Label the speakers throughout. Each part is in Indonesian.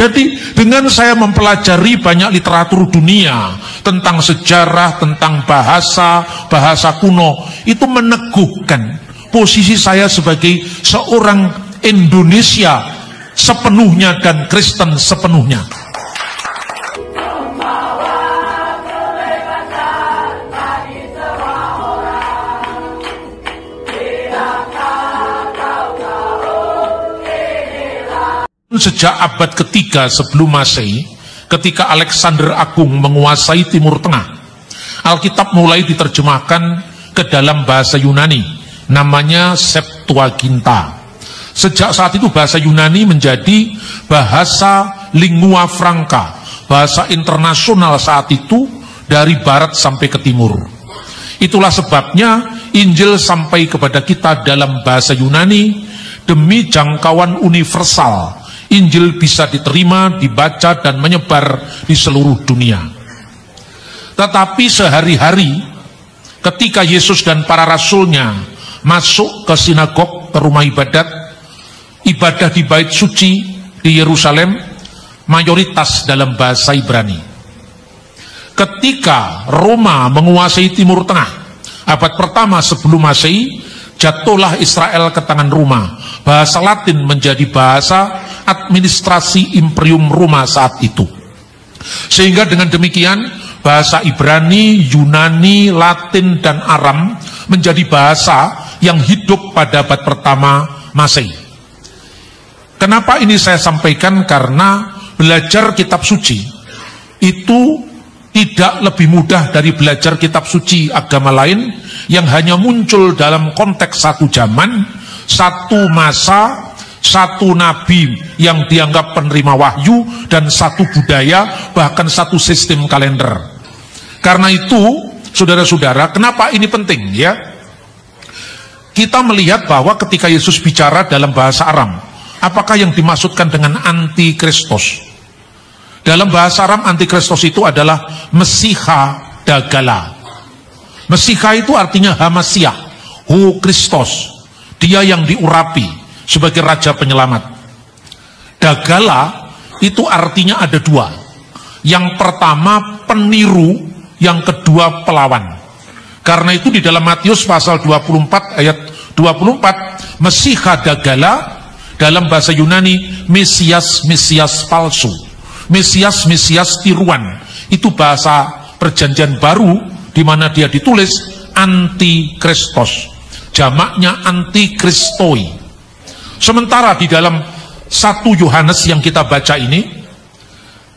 Speaker 1: Jadi dengan saya mempelajari banyak literatur dunia tentang sejarah, tentang bahasa kuno, itu meneguhkan posisi saya sebagai seorang Indonesia sepenuhnya dan Kristen sepenuhnya. Sejak abad ketiga sebelum Masehi, ketika Alexander Agung menguasai Timur Tengah, Alkitab mulai diterjemahkan ke dalam bahasa Yunani, namanya Septuaginta. Sejak saat itu bahasa Yunani menjadi bahasa lingua franca, bahasa internasional saat itu dari barat sampai ke timur. Itulah sebabnya Injil sampai kepada kita dalam bahasa Yunani demi jangkauan universal. Injil bisa diterima, dibaca, dan menyebar di seluruh dunia. Tetapi sehari-hari, ketika Yesus dan para rasulnya masuk ke sinagog, ke rumah ibadat, ibadah di bait suci di Yerusalem, mayoritas dalam bahasa Ibrani. Ketika Roma menguasai Timur Tengah, abad pertama sebelum Masehi, jatuhlah Israel ke tangan Roma. Bahasa Latin menjadi bahasa administrasi Imperium Roma saat itu. Sehingga dengan demikian bahasa Ibrani, Yunani, Latin, dan Aram menjadi bahasa yang hidup pada abad pertama Masehi. Kenapa ini saya sampaikan? Karena belajar kitab suci itu tidak lebih mudah dari belajar kitab suci agama lain yang hanya muncul dalam konteks satu zaman, satu masa, satu nabi yang dianggap penerima wahyu, dan satu budaya, bahkan satu sistem kalender. Karena itu, saudara-saudara, kenapa ini penting ya? Kita melihat bahwa ketika Yesus bicara dalam bahasa Aram, apakah yang dimaksudkan dengan antikristos? Dalam bahasa Aram, antikristos itu adalah Mesiha Dagala. Mesiha itu artinya Hamasiah, Hu Kristos, dia yang diurapi sebagai raja penyelamat. Dagala itu artinya ada dua. Yang pertama peniru, yang kedua pelawan. Karena itu di dalam Matius pasal 24 ayat 24, Mesiha Dagala dalam bahasa Yunani Mesias palsu, Mesias tiruan. Itu bahasa perjanjian baru di mana dia ditulis antikristos, jamaknya antikristoi. Sementara di dalam 1 Yohanes yang kita baca ini,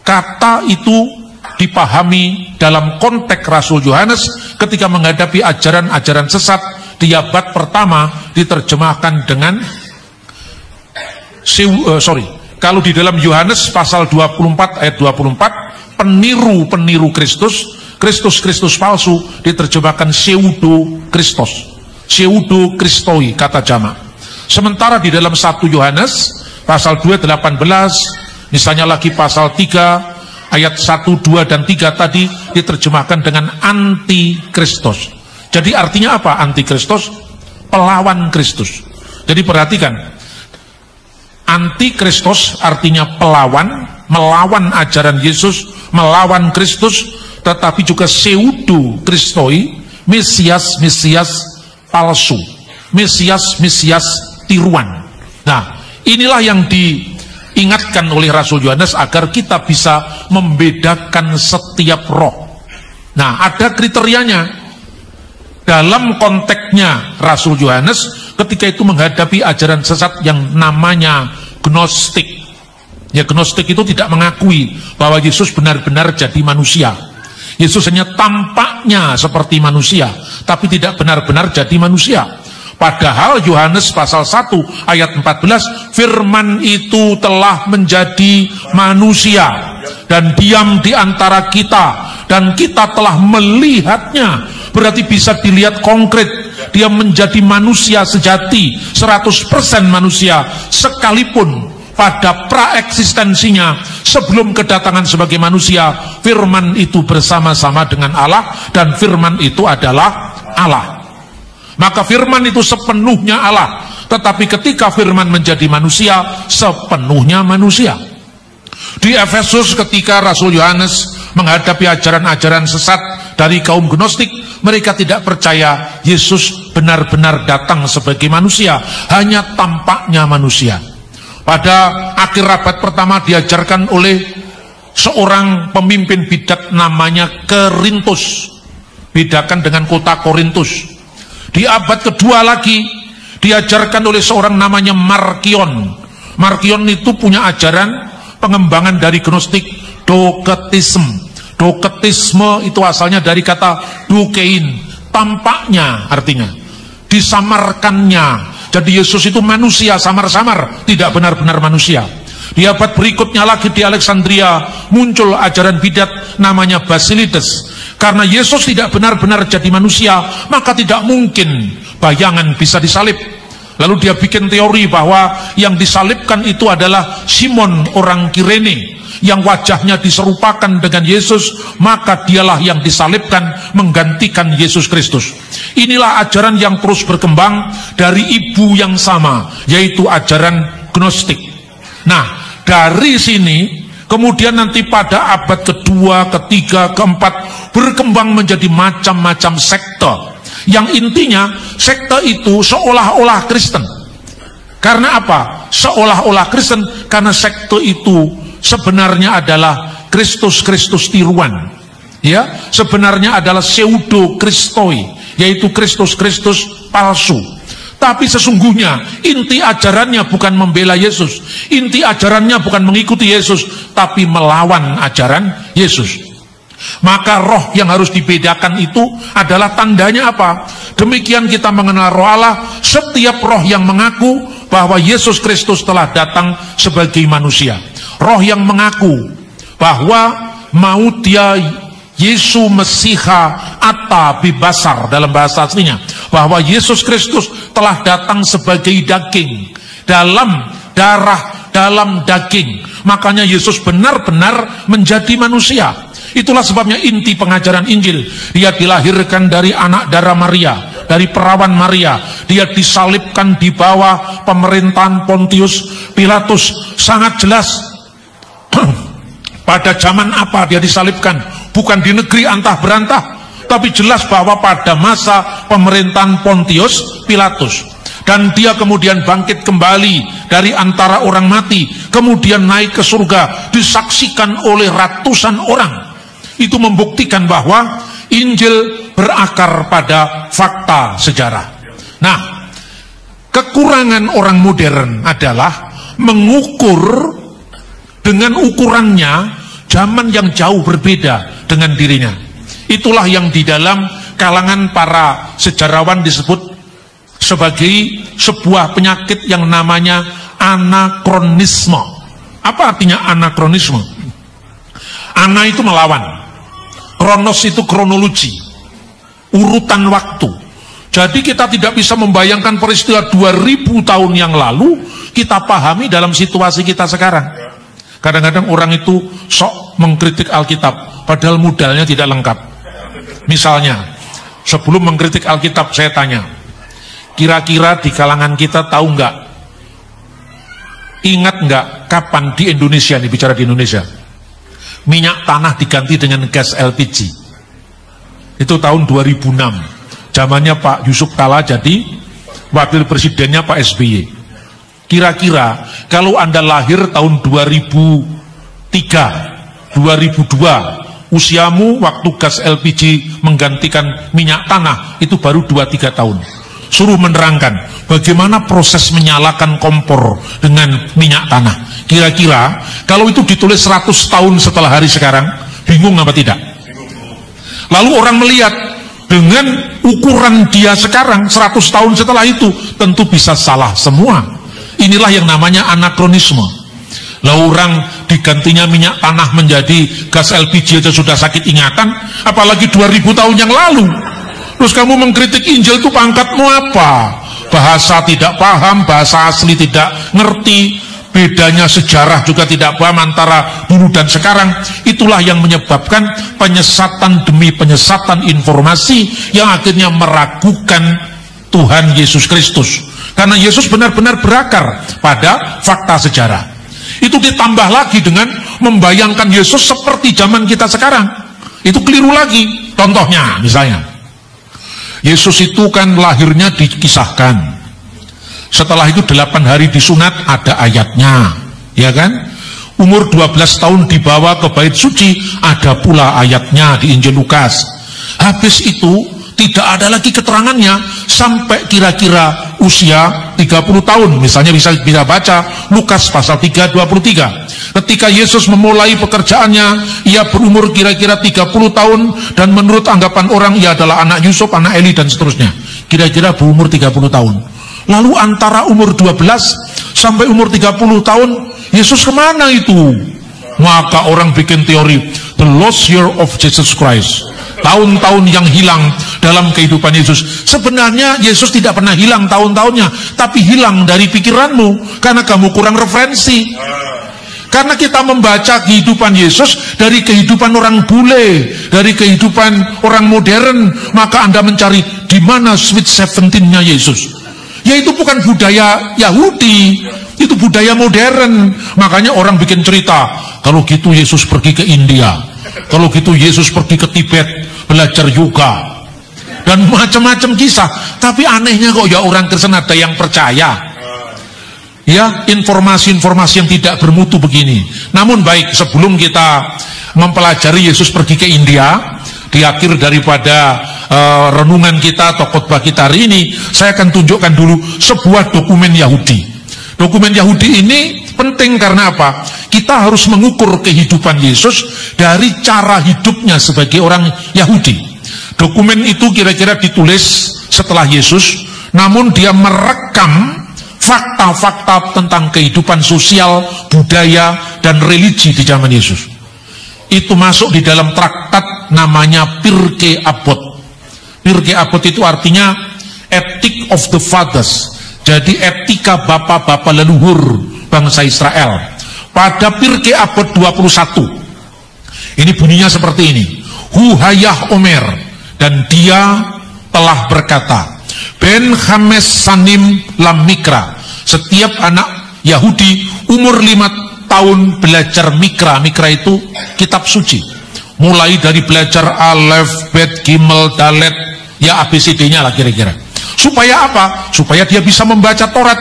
Speaker 1: kata itu dipahami dalam konteks Rasul Yohanes ketika menghadapi ajaran-ajaran sesat di abad pertama, diterjemahkan dengan kalau di dalam Yohanes pasal 24 ayat 24, peniru Kristus palsu diterjemahkan pseudo Kristos, pseudo Kristoi, kata jamak. Sementara di dalam 1 Yohanes pasal 2 18, misalnya lagi pasal 3 ayat 1, 2, dan 3 tadi diterjemahkan dengan antikristos. Jadi artinya apa antikristos? Pelawan Kristus. Jadi perhatikan, antikristos artinya pelawan, melawan ajaran Yesus, melawan Kristus, tetapi juga pseudo Kristoi, Mesias palsu, Mesias tiruan. Nah, inilah yang diingatkan oleh Rasul Yohanes agar kita bisa membedakan setiap roh. Nah, ada kriterianya. Dalam konteksnya Rasul Yohanes ketika itu menghadapi ajaran sesat yang namanya Gnostik. Ya, Gnostik itu tidak mengakui bahwa Yesus benar-benar jadi manusia. Yesus hanya tampaknya seperti manusia, tapi tidak benar-benar jadi manusia. Padahal Yohanes pasal 1 ayat 14, firman itu telah menjadi manusia dan diam di antara kita, dan kita telah melihatnya. Berarti bisa dilihat konkret, dia menjadi manusia sejati, 100% manusia, sekalipun pada praeksistensinya sebelum kedatangan sebagai manusia, firman itu bersama-sama dengan Allah, dan firman itu adalah Allah. Maka firman itu sepenuhnya Allah, tetapi ketika firman menjadi manusia, sepenuhnya manusia. Di Efesus ketika Rasul Yohanes menghadapi ajaran-ajaran sesat dari kaum Gnostik, mereka tidak percaya Yesus benar-benar datang sebagai manusia, hanya tampaknya manusia. Pada akhir abad pertama diajarkan oleh seorang pemimpin bidat namanya Kerintus. Bedakan dengan kota Korintus. Di abad kedua lagi diajarkan oleh seorang namanya Markion. Markion itu punya ajaran pengembangan dari Gnostik, Doketisme. Doketisme itu asalnya dari kata dukein, tampaknya artinya, disamarkannya. Jadi Yesus itu manusia samar-samar, tidak benar-benar manusia. Di abad berikutnya lagi di Alexandria muncul ajaran bidat namanya Basilides. Karena Yesus tidak benar-benar jadi manusia, maka tidak mungkin bayangan bisa disalib. Lalu dia bikin teori bahwa yang disalibkan itu adalah Simon orang Kirene, yang wajahnya diserupakan dengan Yesus, maka dialah yang disalibkan menggantikan Yesus Kristus. Inilah ajaran yang terus berkembang dari ibu yang sama, yaitu ajaran Gnostik. Nah, dari sini kemudian nanti pada abad kedua, ketiga, keempat berkembang menjadi macam-macam sekte, yang intinya sekte itu seolah-olah Kristen. Karena apa? Seolah-olah Kristen karena sekte itu sebenarnya adalah Kristus-Kristus tiruan, ya, sebenarnya adalah pseudo Kristoi, yaitu Kristus-Kristus palsu. Tapi sesungguhnya inti ajarannya bukan membela Yesus, inti ajarannya bukan mengikuti Yesus, tapi melawan ajaran Yesus. Maka roh yang harus dibedakan itu adalah tandanya apa? Demikian kita mengenal roh Allah, setiap roh yang mengaku bahwa Yesus Kristus telah datang sebagai manusia. Roh yang mengaku bahwa mau dia Yesus Mesiha Ata Bibasar dalam bahasa aslinya, bahwa Yesus Kristus telah datang sebagai daging, dalam darah, dalam daging. Makanya Yesus benar-benar menjadi manusia. Itulah sebabnya inti pengajaran Injil. Dia dilahirkan dari anak darah Maria, dari perawan Maria. Dia disalibkan di bawah pemerintahan Pontius Pilatus. Sangat jelas pada zaman apa dia disalibkan. Bukan di negeri antah berantah, tapi jelas bahwa pada masa pemerintahan Pontius Pilatus. Dan dia kemudian bangkit kembali dari antara orang mati, kemudian naik ke surga, disaksikan oleh ratusan orang. Itu membuktikan bahwa Injil berakar pada fakta sejarah. Nah, kekurangan orang modern adalah mengukur dengan ukurannya zaman yang jauh berbeda dengan dirinya. Itulah yang di dalam kalangan para sejarawan disebut sebagai sebuah penyakit yang namanya anakronisme. Apa artinya anakronisme? Ana itu melawan, kronos itu kronologi, urutan waktu. Jadi kita tidak bisa membayangkan peristiwa 2000 tahun yang lalu kita pahami dalam situasi kita sekarang. Kadang-kadang orang itu sok mengkritik Alkitab, padahal modalnya tidak lengkap. Misalnya, sebelum mengkritik Alkitab saya tanya, kira-kira di kalangan kita tahu nggak, ingat nggak kapan di Indonesia, nih bicara di Indonesia, minyak tanah diganti dengan gas LPG? Itu tahun 2006, zamannya Pak Yusuf Kala jadi wakil presidennya Pak SBY. Kira-kira kalau Anda lahir tahun 2003, 2002, usiamu waktu gas LPG menggantikan minyak tanah itu baru 2-3 tahun. Suruh menerangkan bagaimana proses menyalakan kompor dengan minyak tanah. Kira-kira kalau itu ditulis 100 tahun setelah hari sekarang, bingung apa tidak? Lalu orang melihat dengan ukuran dia sekarang 100 tahun setelah itu tentu bisa salah semua. Inilah yang namanya anakronisme. Lalu orang digantinya minyak tanah menjadi gas LPG aja sudah sakit ingatan, apalagi 2000 tahun yang lalu. Terus kamu mengkritik Injil itu pangkatmu apa? Bahasa tidak paham, bahasa asli tidak ngerti, bedanya sejarah juga tidak paham antara dulu dan sekarang. Itulah yang menyebabkan penyesatan demi penyesatan informasi yang akhirnya meragukan Tuhan Yesus Kristus. Karena Yesus benar-benar berakar pada fakta sejarah. Itu ditambah lagi dengan membayangkan Yesus seperti zaman kita sekarang. Itu keliru lagi. Contohnya misalnya, Yesus itu kan lahirnya dikisahkan. Setelah itu 8 hari disunat, ada ayatnya, ya kan? Umur 12 tahun dibawa ke bait suci, ada pula ayatnya di Injil Lukas. Habis itu tidak ada lagi keterangannya sampai kira-kira usia 30 tahun. Misalnya bisa baca Lukas pasal 3:23. Ketika Yesus memulai pekerjaannya, ia berumur kira-kira 30 tahun dan menurut anggapan orang ia adalah anak Yusuf, anak Eli dan seterusnya. Kira-kira berumur 30 tahun. Lalu antara umur 12 sampai umur 30 tahun, Yesus kemana itu? Maka orang bikin teori, the lost year of Jesus Christ. Tahun-tahun yang hilang dalam kehidupan Yesus. Sebenarnya Yesus tidak pernah hilang tahun-tahunnya, tapi hilang dari pikiranmu karena kamu kurang referensi. Karena kita membaca kehidupan Yesus dari kehidupan orang bule, dari kehidupan orang modern, maka Anda mencari di mana sweet 17-nya Yesus. Yaitu bukan budaya Yahudi, itu budaya modern. Makanya orang bikin cerita, kalau gitu Yesus pergi ke India, kalau gitu Yesus pergi ke Tibet belajar yoga dan macam-macam kisah. Tapi anehnya kok ya orang Kristen ada yang percaya ya informasi-informasi yang tidak bermutu begini. Namun baik, sebelum kita mempelajari Yesus pergi ke India, di akhir daripada renungan kita atau khotbah kita hari ini, saya akan tunjukkan dulu sebuah dokumen Yahudi. Dokumen Yahudi ini penting karena apa? Kita harus mengukur kehidupan Yesus dari cara hidupnya sebagai orang Yahudi. Dokumen itu kira-kira ditulis setelah Yesus, namun dia merekam fakta-fakta tentang kehidupan sosial, budaya, dan religi di zaman Yesus. Itu masuk di dalam traktat namanya Pirkei Avot. Pirkei Avot itu artinya Ethic of the Fathers. Jadi etika bapak-bapak leluhur bangsa Israel. Pada Pirkei Avot 21, ini bunyinya seperti ini. Huhayah Omer, dan dia telah berkata, Ben Hames Sanim Lam Mikra, setiap anak Yahudi umur 5 tahun belajar Mikra. Mikra itu kitab suci, mulai dari belajar Alef, Bet, Gimel, Dalet, ya ABCD-nya lah kira-kira. Supaya apa? Supaya dia bisa membaca Taurat.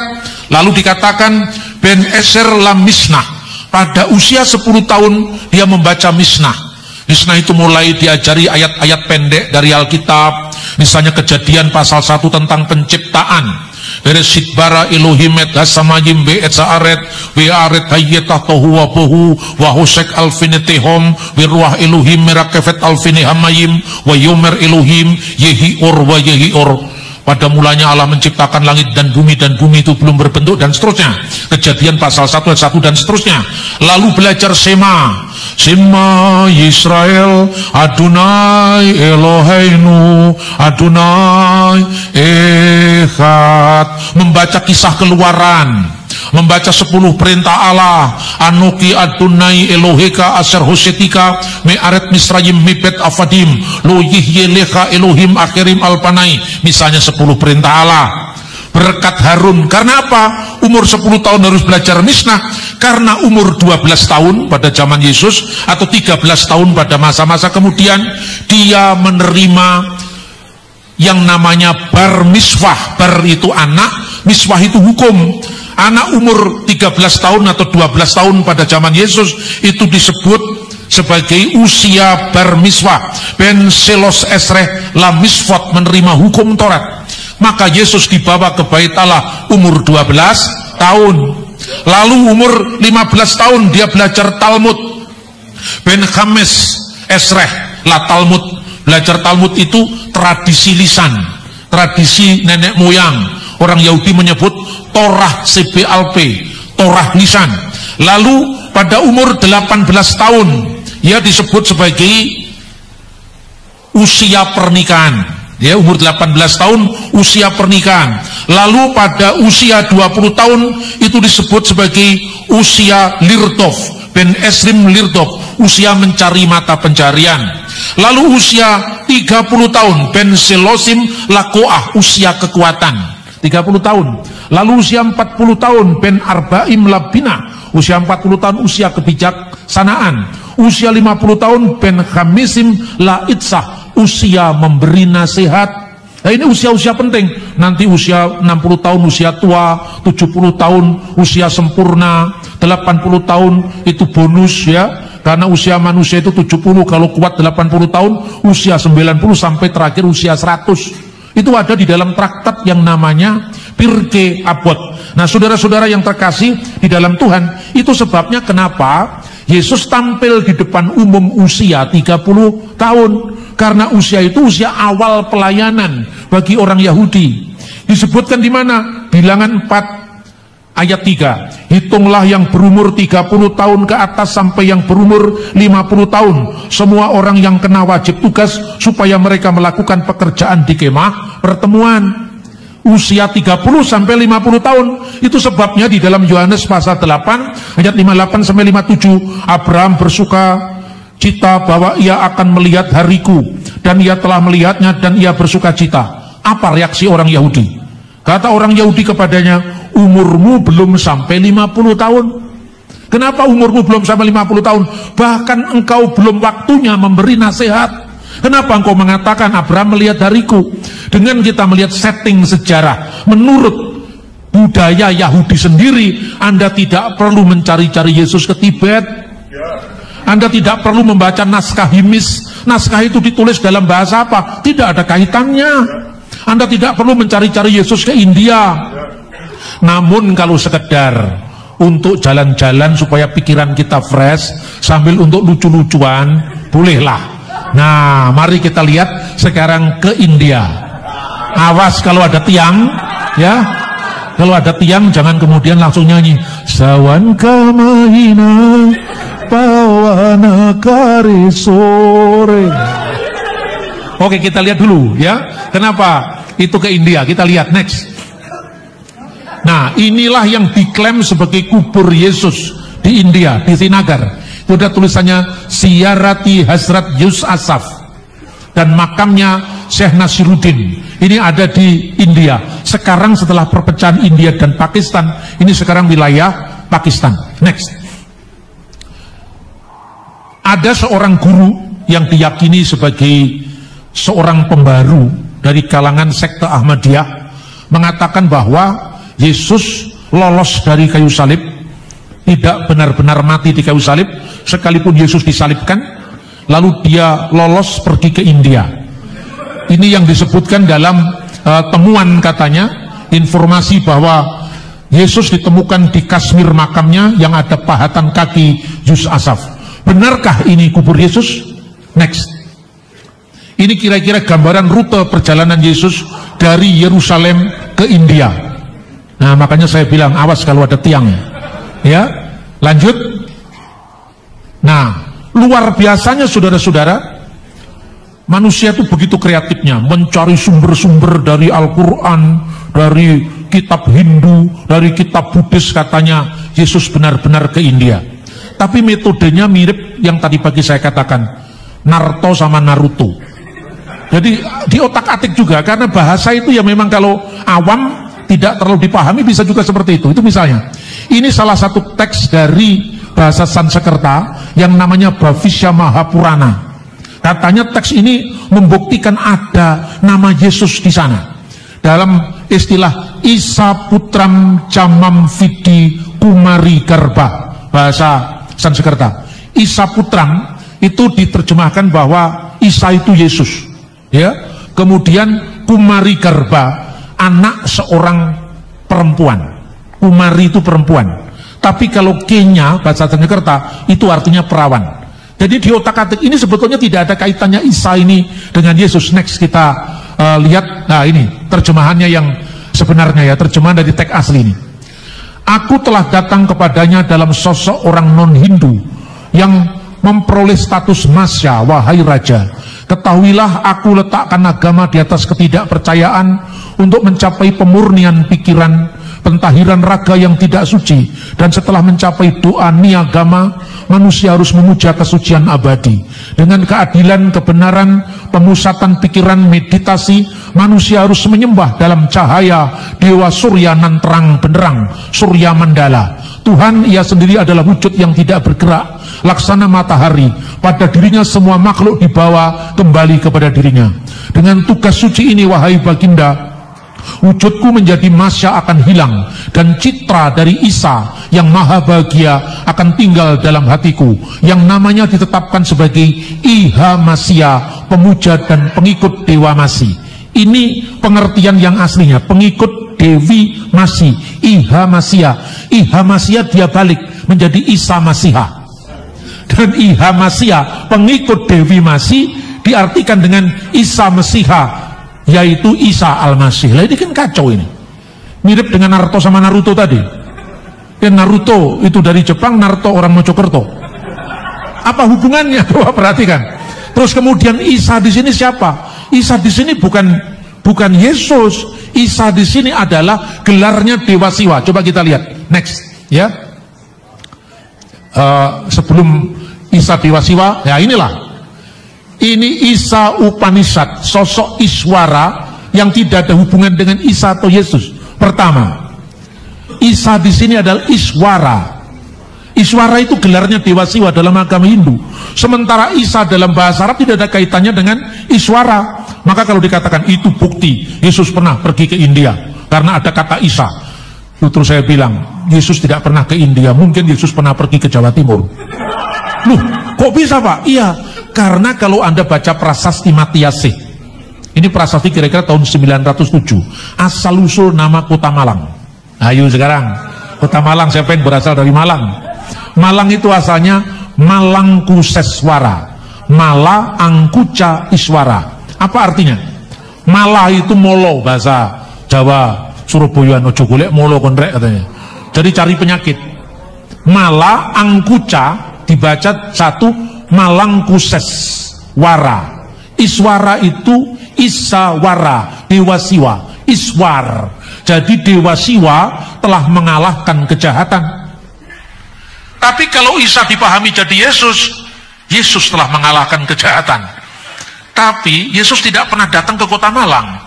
Speaker 1: Lalu dikatakan Ben Eser Lam Misnah, pada usia 10 tahun dia membaca Misnah. Misnah itu mulai diajari ayat-ayat pendek dari Alkitab. Misalnya Kejadian pasal 1 tentang penciptaan. Bereshit bara Elohim et hasamayim be'et sa'aret we'aret hayyetah tohu wa bohu wa hosek alfinetehom we'ruah Elohim merakefet alfinehamayim wa yomer Elohim yehi or wa yehi or. Pada mulanya Allah menciptakan langit dan bumi itu belum berbentuk dan seterusnya. Kejadian pasal 1 ayat 1 dan seterusnya. Lalu belajar Shema Yisrael Adonai Eloheinu Adonai Echad. Membaca kisah Keluaran, membaca 10 perintah Allah. Anoki Adonai Eloheka Aser Hosetika Me'aret Misrayim Mibet Afadim Lo Yihyelecha Elohim Akhirim Alpanai. Misalnya 10 perintah Allah. Berkat Harun, karena apa? Umur 10 tahun harus belajar Misnah, karena umur 12 tahun pada zaman Yesus atau 13 tahun pada masa-masa kemudian dia menerima yang namanya bar miswah. Bar itu anak, miswah itu hukum. Anak umur 13 tahun atau 12 tahun pada zaman Yesus itu disebut sebagai usia bar miswah. Ben selos esreh la misfot, menerima hukum Taurat. Maka Yesus dibawa ke Bait Allah umur 12 tahun. Lalu umur 15 tahun dia belajar Talmud. Ben Hames Esreh la Talmud. Belajar Talmud itu tradisi lisan, tradisi nenek moyang. Orang Yahudi menyebut Torah CBLP, Torah lisan. Lalu pada umur 18 tahun ia disebut sebagai usia pernikahan. Ya, umur 18 tahun usia pernikahan. Lalu pada usia 20 tahun itu disebut sebagai usia lirdov, Ben Esrim lirdov, usia mencari mata pencarian. Lalu usia 30 tahun Ben Selosim lakoah, usia kekuatan, 30 tahun. Lalu usia 40 tahun Ben Arbaim labina, usia 40 tahun usia sanaan. Usia 50 tahun ben khamisim la itsah, usia memberi nasihat. Nah, ini usia-usia penting. Nanti usia 60 tahun usia tua, 70 tahun usia sempurna, 80 tahun itu bonus ya. Karena usia manusia itu 70, kalau kuat 80 tahun, usia 90 sampai terakhir usia 100. Itu ada di dalam traktat yang namanya Pirkei Avot. Nah, saudara-saudara yang terkasih di dalam Tuhan, itu sebabnya kenapa Yesus tampil di depan umum usia 30 tahun. Karena usia itu usia awal pelayanan bagi orang Yahudi. Disebutkan di mana? Bilangan 4 ayat 3. Hitunglah yang berumur 30 tahun ke atas sampai yang berumur 50 tahun. Semua orang yang kena wajib tugas supaya mereka melakukan pekerjaan di kemah pertemuan. Usia 30 sampai 50 tahun. Itu sebabnya di dalam Yohanes pasal 8 ayat 58 sampai 57, Abraham bersuka cita bahwa ia akan melihat hariku, dan ia telah melihatnya dan ia bersuka cita. Apa reaksi orang Yahudi? Kata orang Yahudi kepadanya, umurmu belum sampai 50 tahun. Kenapa umurmu belum sampai 50 tahun? Bahkan engkau belum waktunya memberi nasihat. Kenapa engkau mengatakan Abraham melihat hariku? Dengan kita melihat setting sejarah, menurut budaya Yahudi sendiri, Anda tidak perlu mencari-cari Yesus ke Tibet. Anda tidak perlu membaca naskah Himis. Naskah itu ditulis dalam bahasa apa? Tidak ada kaitannya. Anda tidak perlu mencari-cari Yesus ke India. Namun kalau sekedar untuk jalan-jalan supaya pikiran kita fresh, sambil untuk lucu-lucuan, bolehlah. Nah, mari kita lihat sekarang ke India. Awas kalau ada tiang, ya. Kalau ada tiang jangan kemudian langsung nyanyi Sawan kamahina pawana kari sore. Oke, kita lihat dulu ya. Kenapa itu ke India? Kita lihat next. Nah, inilah yang diklaim sebagai kubur Yesus di India, di Srinagar. Itu ada tulisannya Ziyarati Hazrat Yus Asaf dan makamnya Syekh Nasiruddin. Ini ada di India. Sekarang setelah perpecahan India dan Pakistan, ini sekarang wilayah Pakistan. Next. Ada seorang guru yang diyakini sebagai seorang pembaru dari kalangan sekte Ahmadiyah mengatakan bahwa Yesus lolos dari kayu salib, tidak benar-benar mati di kayu salib, sekalipun Yesus disalibkan, lalu dia lolos pergi ke India. Ini yang disebutkan dalam temuan katanya, informasi bahwa Yesus ditemukan di Kashmir makamnya yang ada pahatan kaki Yus Asaf. Benarkah ini kubur Yesus? Next. Ini kira-kira gambaran rute perjalanan Yesus dari Yerusalem ke India. Nah, makanya saya bilang awas kalau ada tiang. Ya, lanjut. Nah, luar biasanya saudara-saudara, manusia itu begitu kreatifnya mencari sumber-sumber dari Al-Quran, dari kitab Hindu, dari kitab Buddhis. Katanya Yesus benar-benar ke India. Tapi metodenya mirip yang tadi pagi saya katakan, Naruto sama Naruto. Jadi di otak-atik juga, karena bahasa itu ya memang kalau awam tidak terlalu dipahami bisa juga seperti itu. Itu misalnya, ini salah satu teks dari bahasa Sanskerta yang namanya Bhavishya Mahapurana. Katanya teks ini membuktikan ada nama Yesus di sana. Dalam istilah Isa Putram Jamam Vidi Kumari Garba, bahasa Sanskerta. Isa Putram itu diterjemahkan bahwa Isa itu Yesus. Ya. Kemudian Kumari Garba, anak seorang perempuan. Kumari itu perempuan. Tapi kalau Kenya, bahasa Sanskerta, itu artinya perawan. Jadi di otak-atik ini sebetulnya tidak ada kaitannya Isa ini dengan Yesus. Next kita lihat, nah ini terjemahannya yang sebenarnya ya, terjemahan dari teks asli ini. Aku telah datang kepadanya dalam sosok orang non-Hindu yang memperoleh status masya, wahai raja. Ketahuilah aku letakkan agama di atas ketidakpercayaan untuk mencapai pemurnian pikiran, pentahiran raga yang tidak suci, dan setelah mencapai doa niagama, manusia harus memuja kesucian abadi. Dengan keadilan, kebenaran, pemusatan pikiran, meditasi, manusia harus menyembah dalam cahaya Dewa Surya nan terang benderang, Surya Mandala. Tuhan ia sendiri adalah wujud yang tidak bergerak, laksana matahari. Pada dirinya semua makhluk dibawa kembali kepada dirinya. Dengan tugas suci ini, wahai baginda, wujudku menjadi masya akan hilang, dan citra dari Isa yang maha bahagia akan tinggal dalam hatiku, yang namanya ditetapkan sebagai Iha Masya, pemuja dan pengikut Dewa Masih. Ini pengertian yang aslinya, pengikut Dewi Masih, Iha Masya. Iha Masya dia balik menjadi Isa Masiha. Dan Iha Masya, pengikut Dewi Masih, diartikan dengan Isa Masiha, yaitu Isa Al-Masih. Lah ini kan kacau ini. Mirip dengan Naruto sama Naruto tadi. Dan Naruto itu dari Jepang, Naruto orang Mojokerto. Apa hubungannya? Coba perhatikan. Terus kemudian Isa di sini siapa? Isa di sini bukan Yesus. Isa di sini adalah gelarnya Dewa Siwa. Coba kita lihat. Next, ya. Sebelum Isa Dewa Siwa, ya inilah. Ini Isa Upanishad, sosok Iswara yang tidak ada hubungan dengan Isa atau Yesus. Pertama, Isa di sini adalah Iswara. Iswara itu gelarnya Dewa Siwa dalam agama Hindu. Sementara Isa dalam bahasa Arab tidak ada kaitannya dengan Iswara. Maka kalau dikatakan itu bukti Yesus pernah pergi ke India karena ada kata Isa. Terus saya bilang, Yesus tidak pernah ke India, mungkin Yesus pernah pergi ke Jawa Timur. Loh, kok bisa Pak? Iya, karena kalau Anda baca prasasti Matiasih, ini prasasti kira-kira tahun 907, asal-usul nama kota Malang. Ayo sekarang, kota Malang, siapa yang berasal dari Malang? Malang itu asalnya Malangkuseswara, Mala Angkuca Iswara. Apa artinya? Mala itu molo, bahasa Jawa, Surabaya, ojo golek molo konrek katanya. Jadi cari penyakit. Mala Angkuca dibaca satu Malangkuseswara. Iswara itu Isawara, Dewa Siwa, Iswar. Jadi Dewa Siwa telah mengalahkan kejahatan. Tapi kalau Isa dipahami jadi Yesus, Yesus telah mengalahkan kejahatan. Tapi Yesus tidak pernah datang ke kota Malang.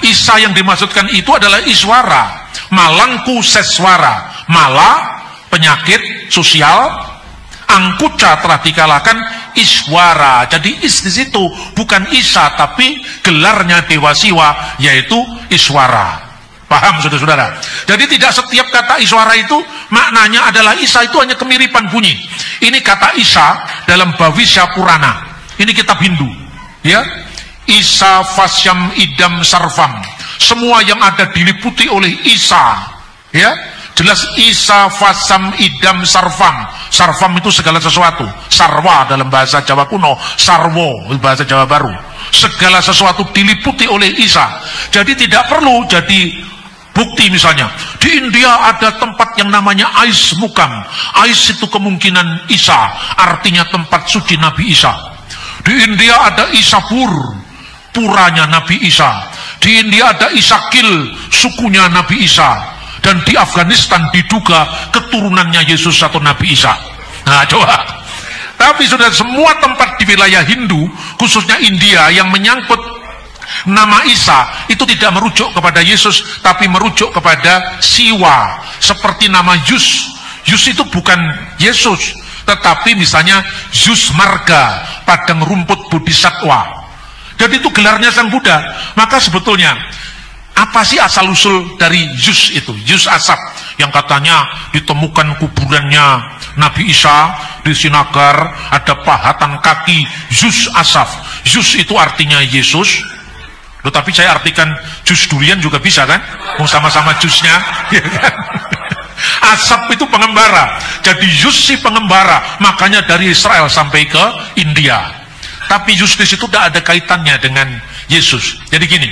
Speaker 1: Isa yang dimaksudkan itu adalah Iswara, Malangkuseswara. Mala penyakit sosial, Angkuca telah dikalahkan, Iswara. Jadi is di situ bukan Isa, tapi gelarnya Dewa Siwa, yaitu Iswara. Paham saudara-saudara? Jadi tidak setiap kata Iswara itu maknanya adalah Isa, itu hanya kemiripan bunyi. Ini kata Isa dalam Bhavisya Purana. Ini kitab Hindu, ya. Isa Vasyam Idam Sarvam. Semua yang ada diliputi oleh Isa, ya. Jelas Isa Vasyam Idam Sarvam. Sarvam itu segala sesuatu. Sarwa dalam bahasa Jawa kuno, Sarwo bahasa Jawa baru. Segala sesuatu diliputi oleh Isa. Jadi tidak perlu jadi bukti misalnya di India ada tempat yang namanya Ais Mukam. Ais itu kemungkinan Isa, artinya tempat suci Nabi Isa. Di India ada Isapur, puranya Nabi Isa. Di India ada Isakil, sukunya Nabi Isa. Dan di Afghanistan diduga keturunannya Yesus atau Nabi Isa. Nah coba. Tapi sudah semua tempat di wilayah Hindu, khususnya India, yang menyangkut nama Isa itu tidak merujuk kepada Yesus, tapi merujuk kepada Siwa. Seperti nama Yus. Yus itu bukan Yesus, tetapi misalnya Yus Marga, padang rumput bodhisatwa. Jadi itu gelarnya Sang Buddha. Maka sebetulnya apa sih asal-usul dari Yus itu? Yus Asap, yang katanya ditemukan kuburannya Nabi Isa di Sinagar, ada pahatan kaki Yus Asap. Yus itu artinya Yesus. Loh, tapi saya artikan jus durian juga bisa kan? Mau sama-sama jusnya, ya kan? Asap itu pengembara. Jadi Yus si pengembara, makanya dari Israel sampai ke India. Tapi Yus di situ tidak ada kaitannya dengan Yesus. Jadi gini,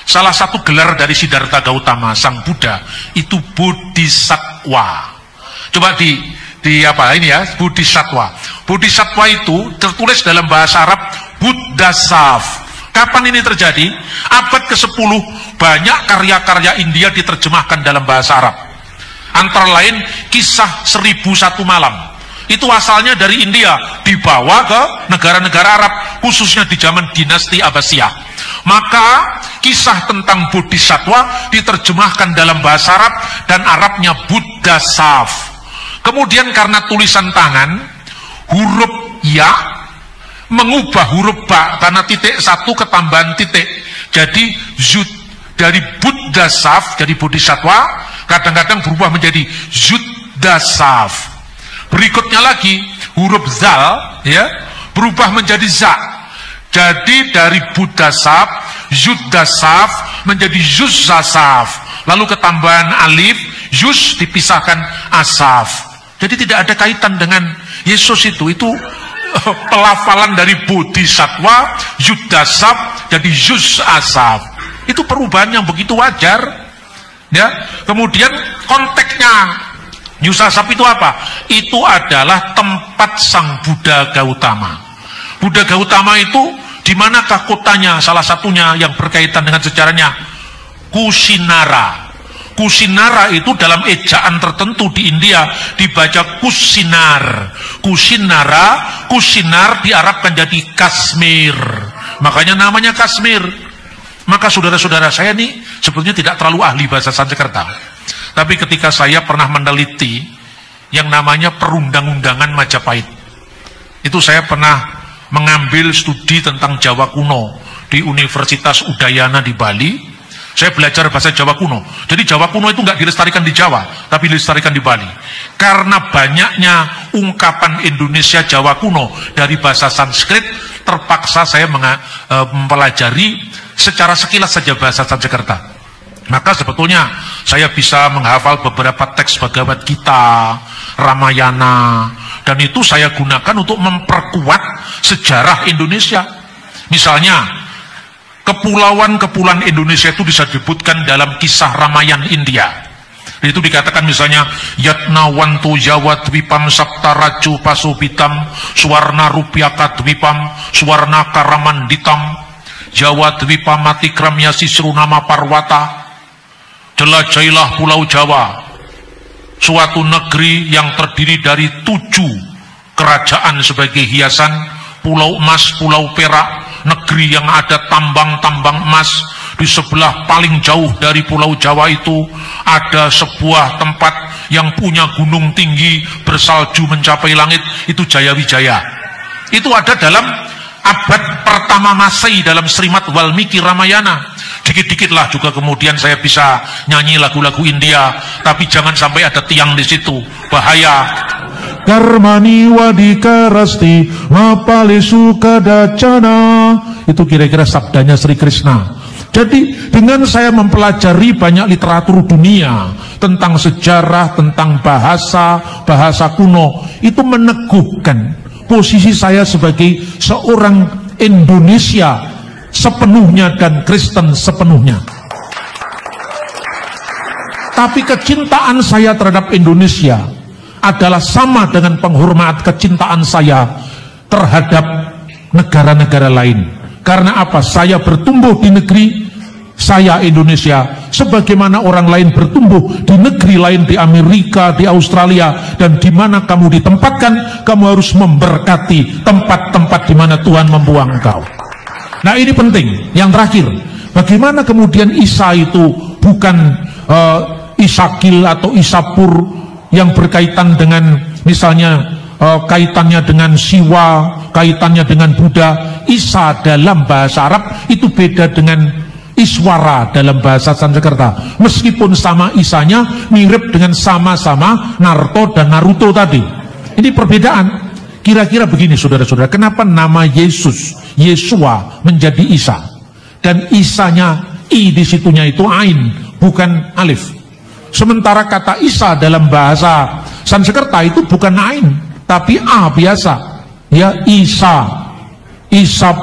Speaker 1: salah satu gelar dari Siddhartha Gautama Sang Buddha itu Bodhisattva. Coba di apa ini ya, Bodhisattva. Bodhisattva itu tertulis dalam bahasa Arab Buddhasaf. Kapan ini terjadi? Abad ke-10 banyak karya-karya India diterjemahkan dalam bahasa Arab. Antara lain Kisah 1001 Malam. Itu asalnya dari India, dibawa ke negara-negara Arab, khususnya di zaman dinasti Abbasiyah. Maka kisah tentang Bodhisattva diterjemahkan dalam bahasa Arab, dan Arabnya Buddhasaf. Kemudian karena tulisan tangan, huruf ya mengubah huruf ba karena titik satu ketambahan titik. Jadi zud dari buddhasaf jadi bodhisatwa kadang-kadang berubah menjadi zuddasaf. Berikutnya lagi huruf zal ya berubah menjadi za. Jadi dari buddhasaf, zuddasaf menjadi zuzzasaf. Lalu ketambahan alif, zuz dipisahkan asaf. Jadi tidak ada kaitan dengan Yesus itu pelafalan dari bodhisatwa, zuddasaf jadi zuzzasaf. Itu perubahan yang begitu wajar. Ya, kemudian konteksnya Yusasaf itu apa? Itu adalah tempat sang Buddha Gautama. Buddha Gautama itu di manakah kotanya? Salah satunya yang berkaitan dengan sejarahnya Kusinara. Kusinara itu dalam ejaan tertentu di India dibaca Kusinar. Kusinara, Kusinar diarabkan jadi Kashmir. Makanya namanya Kashmir. Maka saudara-saudara saya nih sebetulnya tidak terlalu ahli bahasa Sanskerta. Tapi ketika saya pernah meneliti yang namanya perundang-undangan Majapahit, itu saya pernah mengambil studi tentang Jawa kuno di Universitas Udayana di Bali. Saya belajar bahasa Jawa kuno. Jadi Jawa kuno itu nggak dilestarikan di Jawa, tapi dilestarikan di Bali. Karena banyaknya ungkapan Indonesia Jawa kuno dari bahasa Sanskrit, terpaksa saya mempelajari secara sekilas saja bahasa Sanskerta. Maka sebetulnya saya bisa menghafal beberapa teks Bhagavad Gita, Ramayana, dan itu saya gunakan untuk memperkuat sejarah Indonesia. Misalnya kepulauan-kepulauan Indonesia itu bisa disebutkan dalam kisah Ramayana India. Itu dikatakan misalnya Yatnawanto Jawa Dwipam Saptaraju Pasubitam Suwarna Rupiaka Dwipam Suwarna Karamanditam Jawa Dwipam Matikram Yasisrunama Parwata. Jelajahilah Pulau Jawa, suatu negeri yang terdiri dari 7 kerajaan sebagai hiasan, pulau emas, pulau perak, negeri yang ada tambang-tambang emas. Di sebelah paling jauh dari Pulau Jawa itu ada sebuah tempat yang punya gunung tinggi bersalju mencapai langit, itu Jayawijaya. Itu ada dalam abad pertama Masehi dalam Srimad Walmiki Ramayana. Dikit-dikitlah juga kemudian saya bisa nyanyi lagu-lagu India, tapi jangan sampai ada tiang di situ, bahaya. Karmani wadikarasti mapalesu kadacana. Itu kira-kira sabdanya Sri Krishna. Jadi dengan saya mempelajari banyak literatur dunia tentang sejarah, tentang bahasa kuno, itu meneguhkan posisi saya sebagai seorang Indonesia sepenuhnya dan Kristen sepenuhnya. Tapi kecintaan saya terhadap Indonesia adalah sama dengan penghormatan kecintaan saya terhadap negara-negara lain. Karena apa? Saya bertumbuh di negeri saya Indonesia, sebagaimana orang lain bertumbuh di negeri lain, di Amerika, di Australia, dan di mana kamu ditempatkan, kamu harus memberkati tempat-tempat di mana Tuhan membuang engkau. Nah ini penting. Yang terakhir, bagaimana kemudian Isa itu bukan Isakil atau Isapur yang berkaitan dengan misalnya kaitannya dengan Siwa, kaitannya dengan Buddha. Isa dalam bahasa Arab itu beda dengan Iswara dalam bahasa Sanskerta. Meskipun sama Isanya mirip dengan sama-sama Naruto dan Naruto tadi. Ini perbedaan. Kira-kira begini saudara-saudara, kenapa nama Yesus, Yesua menjadi Isa? Dan Isanya, I di situnya itu Ain, bukan Alif. Sementara kata Isa dalam bahasa Sanskerta itu bukan Ain, tapi A biasa. Ya, Isa. Isa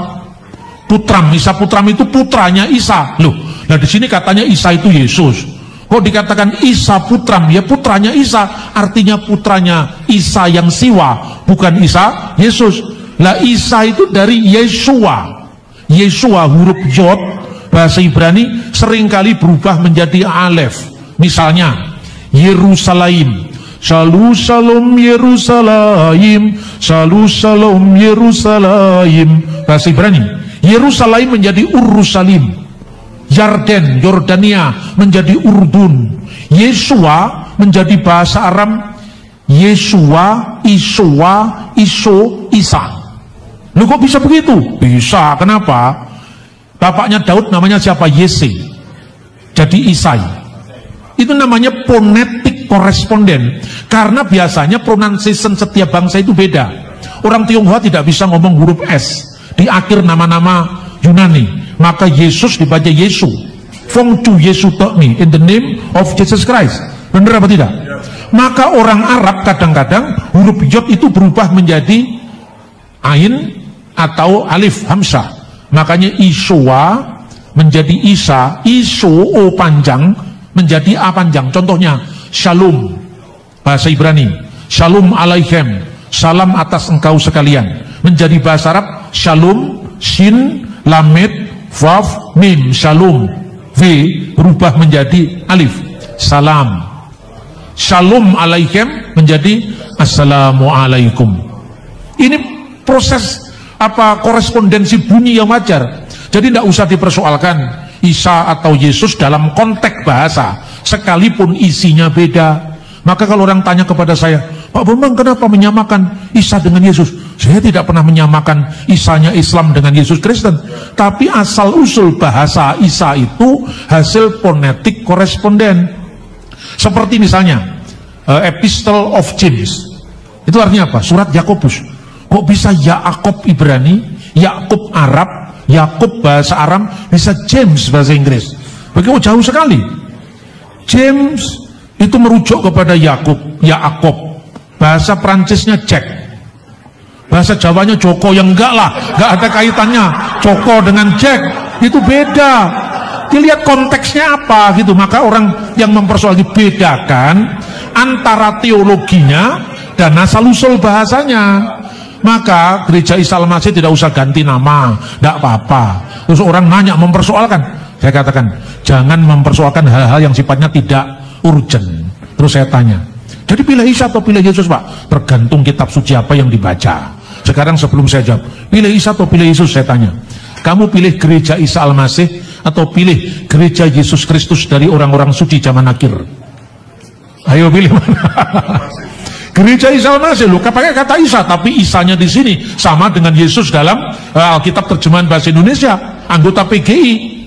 Speaker 1: Putram. Isa Putram itu putranya Isa. Loh, nah di sini katanya Isa itu Yesus. Kok dikatakan Isa Putram? Ya putranya Isa, artinya putranya Isa yang Siwa, bukan Isa Yesus. Lah Isa itu dari Yesua. Yesua huruf Yod bahasa Ibrani seringkali berubah menjadi Alef. Misalnya Yerusalem, Shalom Shalom Yerusalem, Shalom Shalom Yerusalem bahasa Ibrani. Yerusalem menjadi Urushalim. Yarden, Yordania menjadi Urdun. Yesua menjadi bahasa Aram Yesua, Isua, Isa. Lu kok bisa begitu? Bisa, kenapa? Bapaknya Daud namanya siapa? Yese. Jadi Isai. Itu namanya phonetic correspondent. Karena biasanya pronunciation setiap bangsa itu beda. Orang Tionghoa tidak bisa ngomong huruf S di akhir nama-nama Yunani. Maka Yesus dibaca Yesu. Fong Chu Yesu Tokmi, in the name of Jesus Christ. Benar apa tidak? Maka orang Arab kadang-kadang huruf Yod itu berubah menjadi Ain atau Alif Hamzah. Makanya Iswa menjadi Isa, Iso O panjang menjadi A panjang. Contohnya Shalom, bahasa Ibrani, Shalom alaihim, salam atas engkau sekalian. Menjadi bahasa Arab Shalom, Shin, Lamed, Vav, Mim, Shalom. V berubah menjadi Alif, salam. Shalom alaihim menjadi Assalamualaikum. Ini proses korespondensi bunyi yang wajar. Jadi tidak usah dipersoalkan Isa atau Yesus dalam konteks bahasa, sekalipun isinya beda. Maka kalau orang tanya kepada saya, Pak Bambang kenapa menyamakan Isa dengan Yesus? Saya tidak pernah menyamakan Isanya Islam dengan Yesus Kristen. Tapi asal usul bahasa Isa itu hasil phonetic koresponden. Seperti misalnya Epistle of James. Itu artinya apa? Surat Yakobus. Kok bisa Yaakub Ibrani, Yakub Arab, Yakub bahasa Aram, bisa James bahasa Inggris? Begitu jauh sekali. James itu merujuk kepada Yakub, Yaakub. Bahasa Prancisnya Jack. Bahasa Jawanya Joko, yang enggak lah, enggak ada kaitannya Joko dengan Jack, itu beda. Dilihat konteksnya apa gitu. Maka orang yang mempersoalkan bedakan antara teologinya dan asal usul bahasanya. Maka gereja Isa Al-Masih tidak usah ganti nama, tidak apa-apa. Terus orang nanya mempersoalkan, saya katakan jangan mempersoalkan hal-hal yang sifatnya tidak urgent. Terus saya tanya, jadi pilih Isa atau pilih Yesus Pak? Tergantung kitab suci apa yang dibaca. Sekarang sebelum saya jawab, pilih Isa atau pilih Yesus, saya tanya, kamu pilih gereja Isa Al-Masih atau pilih gereja Yesus Kristus dari orang-orang suci zaman akhir? Ayo pilih mana? Gereja Isa Al-Masih, lu pakai kata Isa, tapi Isanya di sini sama dengan Yesus dalam Alkitab terjemahan bahasa Indonesia, anggota PGI.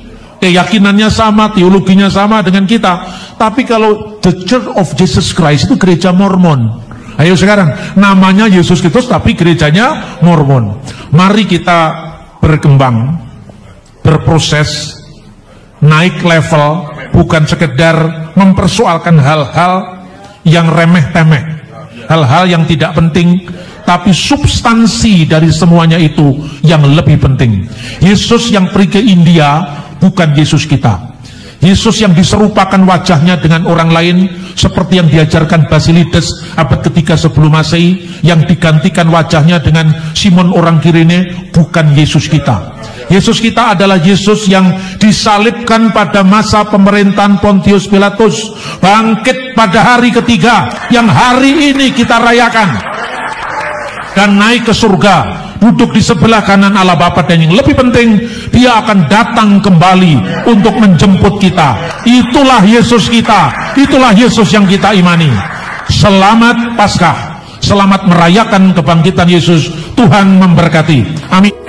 Speaker 1: Keyakinannya sama, teologinya sama dengan kita. Tapi kalau The Church of Jesus Christ itu gereja Mormon. Ayo sekarang, namanya Yesus Kristus tapi gerejanya Mormon. Mari kita berkembang, berproses, naik level, bukan sekedar mempersoalkan hal-hal yang remeh-temeh, hal-hal yang tidak penting, tapi substansi dari semuanya itu yang lebih penting. Yesus yang pergi ke India bukan Yesus kita. Yesus yang diserupakan wajahnya dengan orang lain seperti yang diajarkan Basilides abad ketiga sebelum Masehi, yang digantikan wajahnya dengan Simon orang Kirene, bukan Yesus kita. Yesus kita adalah Yesus yang disalibkan pada masa pemerintahan Pontius Pilatus, bangkit pada hari ketiga yang hari ini kita rayakan, dan naik ke surga, duduk di sebelah kanan Allah Bapa, dan yang lebih penting, dia akan datang kembali untuk menjemput kita. Itulah Yesus kita, itulah Yesus yang kita imani. Selamat Paskah, selamat merayakan kebangkitan Yesus. Tuhan memberkati. Amin.